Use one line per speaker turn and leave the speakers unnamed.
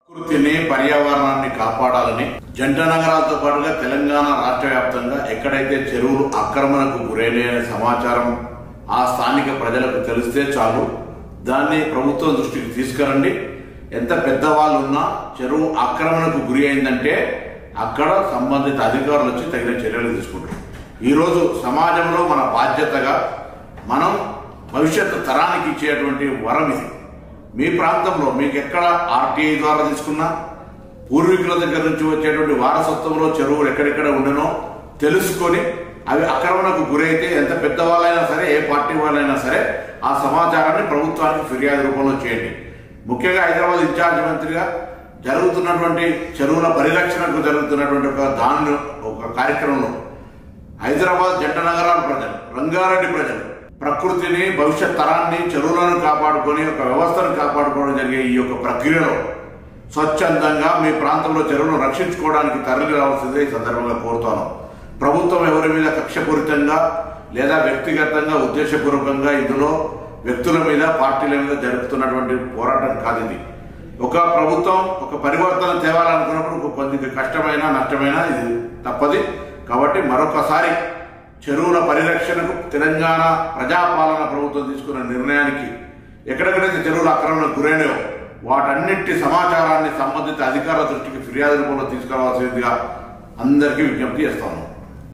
ప్రకృతిని పర్యావరణాన్ని కాపాడాలని జంట నగరాలతో పాటుగా తెలంగాణ రాష్ట్ర వ్యాప్తంగా ఎక్కడైతే చెరువులు ఆక్రమణకు గురైన సమాచారం ఆ స్థానిక ప్రజలకు తెలిస్తే చాలు దాన్ని ప్రభుత్వం దృష్టికి తీసుకురండి. ఎంత పెద్దవాళ్ళు ఉన్నా చెరువు ఆక్రమణకు గురి అయిందంటే అక్కడ సంబంధిత అధికారులు వచ్చి తగిన చర్యలు తీసుకుంటారు. ఈరోజు సమాజంలో మన బాధ్యతగా మనం భవిష్యత్తు తరానికి ఇచ్చేటువంటి వరం ఇది. మీ ప్రాంతంలో మీకు ఎక్కడ ఆర్టీఐ ద్వారా తీసుకున్నా పూర్వీకుల దగ్గర నుంచి వచ్చేటువంటి వారసత్వంలో చెరువులు ఎక్కడెక్కడ ఉండనో తెలుసుకొని అవి ఆక్రమణకు గురైతే ఎంత పెద్దవాళ్ళైనా సరే ఏ పార్టీ వాళ్ళైనా సరే ఆ సమాచారాన్ని ప్రభుత్వానికి ఫిర్యాదు రూపంలో చేయండి. ముఖ్యంగా హైదరాబాద్ ఇన్ఛార్జ్ మంత్రిగా జరుగుతున్నటువంటి చెరువుల పరిరక్షణకు జరుగుతున్నటువంటి ఒక కార్యక్రమంలో హైదరాబాద్ జంట నగరాల ప్రజలు, రంగారెడ్డి ప్రజలు ప్రకృతిని, భవిష్యత్ తరాన్ని, చెరువులను కాపాడుకొని ఒక వ్యవస్థను కాపాడుకోవడం జరిగే ఈ యొక్క ప్రక్రియలో స్వచ్ఛందంగా మీ ప్రాంతంలో చెరువులను రక్షించుకోవడానికి తరలి రావాల్సిందే ఈ సందర్భంగా కోరుతాను. ప్రభుత్వం ఎవరి మీద కక్షపూరితంగా లేదా వ్యక్తిగతంగా ఉద్దేశపూర్వకంగా ఇందులో వ్యక్తుల మీద, పార్టీల మీద జరుపుతున్నటువంటి పోరాటం కాదు ఇది. ఒక ప్రభుత్వం ఒక పరివర్తన తేవాలనుకున్నప్పుడు కొద్దిగా కష్టమైన నష్టమైన ఇది తప్పది. కాబట్టి మరొకసారి చెరువుల పరిరక్షణకు తెలంగాణ ప్రజాపాలన ప్రభుత్వం తీసుకున్న నిర్ణయానికి ఎక్కడెక్కడైతే చెరువుల ఆక్రమణకు గురైనవో వాటన్నిటి సమాచారాన్ని సంబంధిత అధికారుల దృష్టికి ఫిర్యాదు రూపంలో తీసుకురావాల్సిందిగా అందరికీ విజ్ఞప్తి చేస్తాను.